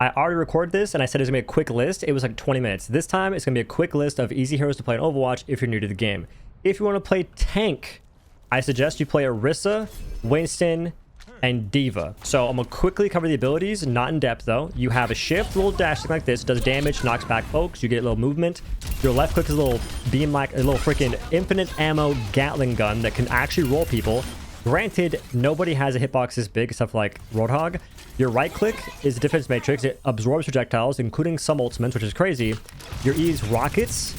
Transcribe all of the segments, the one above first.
I already recorded this and I said it's gonna be a quick list. It was like 20 minutes. This time it's gonna be a quick list of easy heroes to play in Overwatch if you're new to the game. If you want to play tank, I suggest you play Orisa, Winston, and D.Va. So I'm gonna quickly cover the abilities, not in depth though. You have a shift, a little dash, something like this. It does damage, knocks back folks. You get a little movement. Your left click is a little beam, like a little freaking infinite ammo Gatling gun that can actually roll people. Granted, nobody has a hitbox this big except for like OhDough. Your right click is a defense matrix. It absorbs projectiles, including some ultimates, which is crazy. Your E is rockets.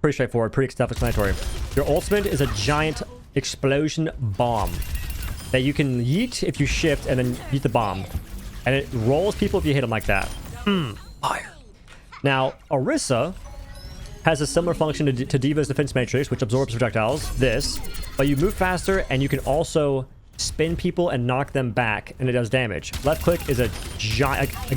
Pretty straightforward, pretty self-explanatory. Your ultimate is a giant explosion bomb that you can yeet if you shift and then yeet the bomb. And it rolls people if you hit them like that. Fire. Now, Orisa has a similar function to D.Va's defense matrix, which absorbs projectiles, but you move faster and you can also spin people and knock them back, and it does damage. Left click is a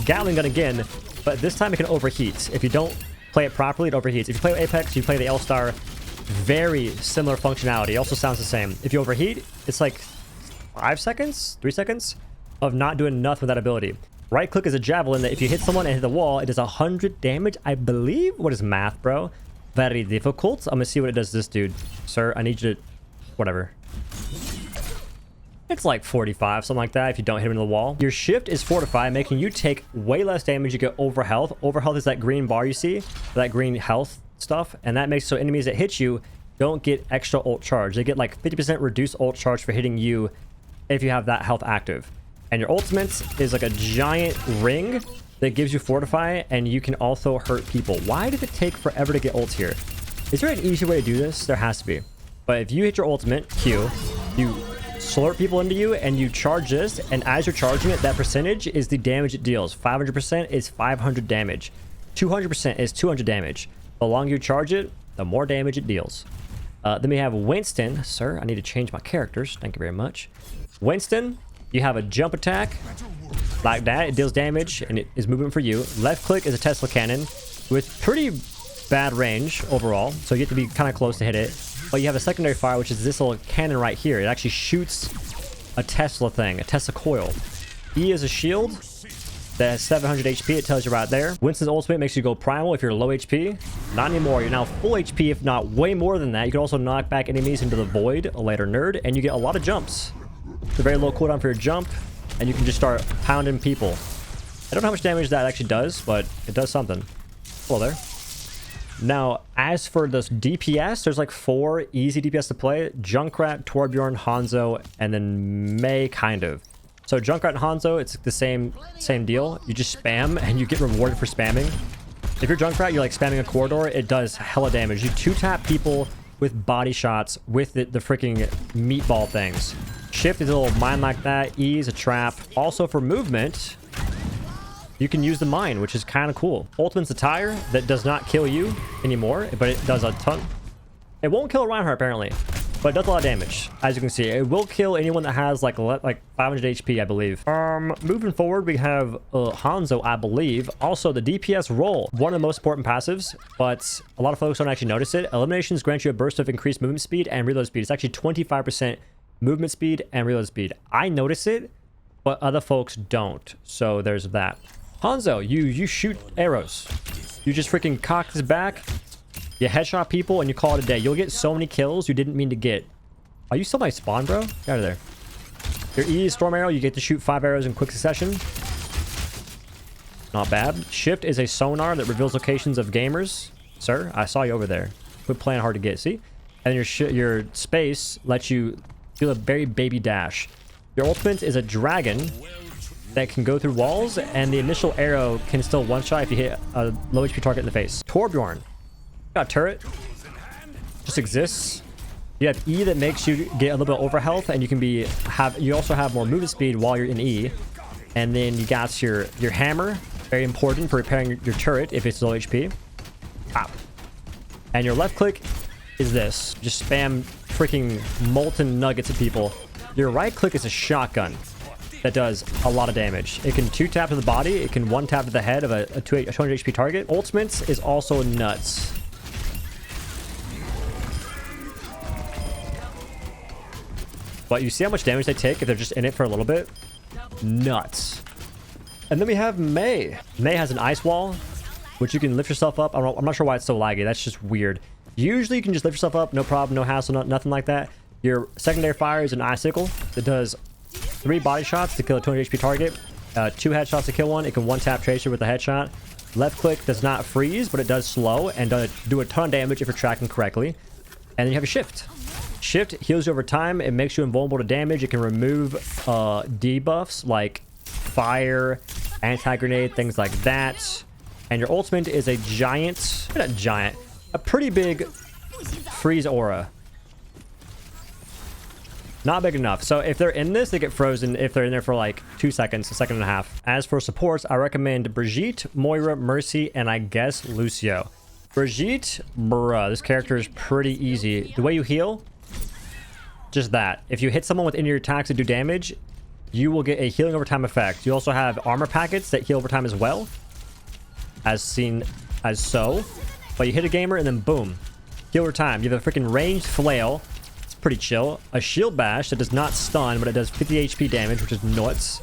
Gatling gun again, but this time it can overheat. If you don't play it properly, it overheats. If you play with Apex, you play the L-Star, very similar functionality. It also sounds the same. If you overheat, it's like 3 seconds of not doing nothing with that ability. Right click is a javelin that if you hit someone and hit the wall, it does 100 damage, I believe. What is math, bro? Very difficult. I'm gonna see what it does to this dude. Sir, I need you to... whatever. It's like 45, something like that, if you don't hit him in the wall. Your shift is fortify, making you take way less damage. You get over health. Over health is that green bar you see, that green health stuff, and that makes so enemies that hit you don't get extra ult charge. They get like 50% reduced ult charge for hitting you if you have that health active. And your ultimate is like a giant ring that gives you fortify, and you can also hurt people. Why did it take forever to get ults here? Is there an easy way to do this? There has to be. But if you hit your ultimate, Q, you slurp people into you and you charge this, and as you're charging it, that percentage is the damage it deals. 500% is 500 damage. 200% is 200 damage. The longer you charge it, the more damage it deals. Then we have Winston. Sir, I need to change my characters. Thank you very much. Winston, you have a jump attack like that. It deals damage and it is movement for you. Left click is a Tesla cannon with pretty bad range overall, so you have to be kind of close to hit it. But you have a secondary fire, which is this little cannon right here. It actually shoots a Tesla thing, a Tesla coil. E is a shield that has 700 HP. It tells you right there. Winston's ultimate makes you go primal if you're low HP. Not anymore. You're now full HP, if not way more than that. You can also knock back enemies into the void, a later nerd, and you get a lot of jumps. It's a very low cooldown for your jump, and you can just start pounding people. I don't know how much damage that actually does, but it does something. Hello there. Now, as for this DPS, there's like 4 easy DPS to play. Junkrat, Torbjorn, Hanzo, and then Mei, kind of. So Junkrat and Hanzo, it's the same deal. You just spam, and you get rewarded for spamming. If you're Junkrat, you're like spamming a corridor, it does hella damage. You 2-tap people with body shots with the freaking meatball things. Shift is a little mine like that. E is a trap. Also for movement, you can use the mine, which is kind of cool. Ultimate's a tire that does not kill you anymore, but it does a ton. It won't kill Reinhardt apparently, but it does a lot of damage. As you can see, it will kill anyone that has like 500 HP, I believe. Moving forward, we have Hanzo, I believe. Also, the DPS roll, one of the most important passives, but a lot of folks don't actually notice it. Eliminations grant you a burst of increased movement speed and reload speed. It's actually 25% movement speed and reload speed. I notice it, but other folks don't. So there's that. Hanzo, you shoot arrows. You just freaking cock this back. You headshot people and you call it a day. You'll get so many kills you didn't mean to get. Are you still my spawn, bro? Get out of there. Your E is Storm Arrow. You get to shoot 5 arrows in quick succession. Not bad. Shift is a sonar that reveals locations of gamers. Sir, I saw you over there. Quit playing hard to get, see? And your space lets you do a very baby dash. Your ultimate is a dragon that can go through walls, and the initial arrow can still one-shot if you hit a low HP target in the face. Torbjorn. Got a turret. Just exists. You have E that makes you get a little bit of over health, and you can you also have more movement speed while you're in E. And then you got your hammer, very important for repairing your turret if it's low HP. Pop. And your left click is this. Just spam freaking molten nuggets at people. Your right click is a shotgun that does a lot of damage. It can 2-tap to the body. It can 1-tap to the head of a 200 HP target. Ultimates is also nuts. But you see how much damage they take if they're just in it for a little bit? Nuts. And then we have Mei. Mei has an ice wall, which you can lift yourself up. I'm not sure why it's so laggy. That's just weird. Usually you can just lift yourself up, no problem, no hassle, nothing like that. Your secondary fire is an icicle that does 3 body shots to kill a 200 HP target, 2 headshots to kill one. It can one-tap tracer with a headshot. Left click does not freeze, but it does slow and do a ton of damage if you're tracking correctly. And then you have a shift. Shift heals you over time. It makes you invulnerable to damage. It can remove debuffs like fire, anti-grenade, things like that. And your ultimate is a giant, not giant, a pretty big freeze aura. Not big enough. So if they're in this, they get frozen if they're in there for like 2 seconds, a second and a half. As for supports, I recommend Brigitte, Moira, Mercy, and I guess Lucio. Brigitte, bruh, this character is pretty easy. The way you heal, just that. If you hit someone with any of your attacks that do damage, you will get a healing over time effect. You also have armor packets that heal over time as well, as seen as so. But you hit a gamer and then boom, heal over time. You have a freaking ranged flail. It's pretty chill. A shield bash that does not stun, but it does 50 HP damage, which is nuts.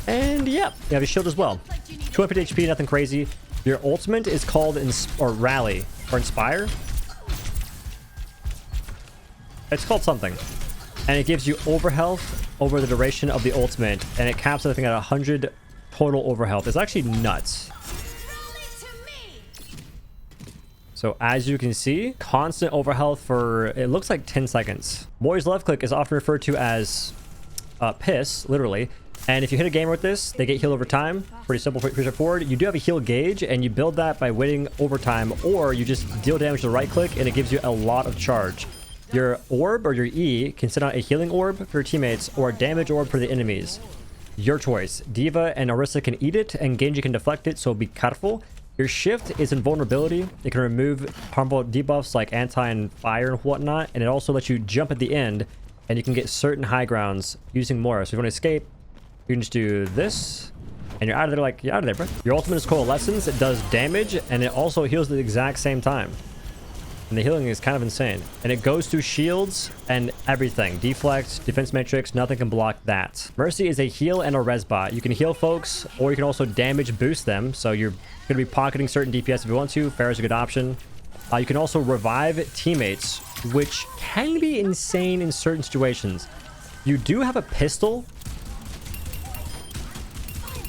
And yeah, you have a shield as well. 250 HP, nothing crazy. Your ultimate is called Rally or Inspire. It's called something. And it gives you overhealth over the duration of the ultimate. And it caps everything at 100 total overhealth. It's actually nuts. So as you can see, constant overhealth for, it looks like 10 seconds. Moira's left click is often referred to as piss, literally. And if you hit a gamer with this, they get healed over time. Pretty simple, pretty straightforward. You do have a heal gauge, and you build that by waiting overtime, or you just deal damage to the right click, and it gives you a lot of charge. Your orb or your E can send out a healing orb for your teammates, or a damage orb for the enemies. Your choice. Diva and Orisa can eat it, and Genji can deflect it, so be careful. Your shift is invulnerability. It can remove harmful debuffs like anti and fire and whatnot, and it also lets you jump at the end, and you can get certain high grounds using Moira. So if you want to escape, you can just do this, and you're out of there. Like, you're out of there, bro. Your ultimate is Coalescence. It does damage, and it also heals at the exact same time. And the healing is kind of insane. And it goes through shields and everything. Deflect, defense matrix, nothing can block that. Mercy is a heal and a res bot. You can heal folks, or you can also damage boost them. So you're going to be pocketing certain DPS if you want to. Fair is a good option. You can also revive teammates, which can be insane in certain situations. You do have a pistol,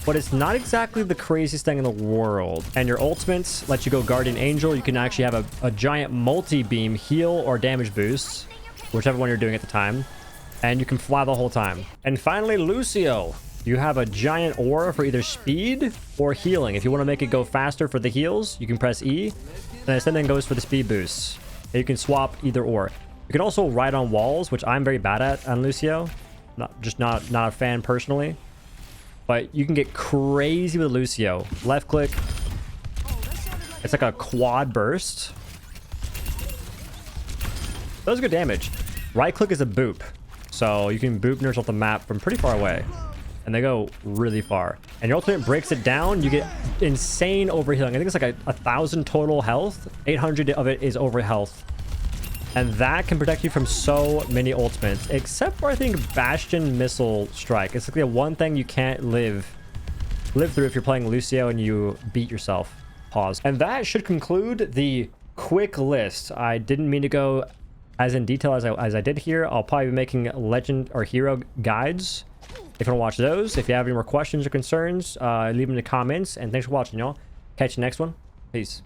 but it's not exactly the craziest thing in the world. And your ultimates let you go Guardian Angel. You can actually have a giant multi-beam heal or damage boost, whichever one you're doing at the time. And you can fly the whole time. And finally, Lucio. You have a giant aura for either speed or healing. If you want to make it go faster for the heals, you can press E. And the same thing goes for the speed boosts. And you can swap either or. You can also ride on walls, which I'm very bad at on Lucio. Not a fan personally. But you can get crazy with Lucio. Left click. It's like a quad burst. Does good damage. Right click is a boop. So you can boop nerds off the map from pretty far away. And they go really far. And your ultimate breaks it down. You get insane overhealing. I think it's like 1,000 total health. 800 of it is over health. And that can protect you from so many ultimates, except for, I think, Bastion Missile Strike. It's like the one thing you can't live through if you're playing Lucio and you beat yourself. Pause. And that should conclude the quick list. I didn't mean to go as in detail as I did here. I'll probably be making legend or hero guides if you want to watch those. If you have any more questions or concerns, leave them in the comments. And thanks for watching, y'all. Catch you next one. Peace.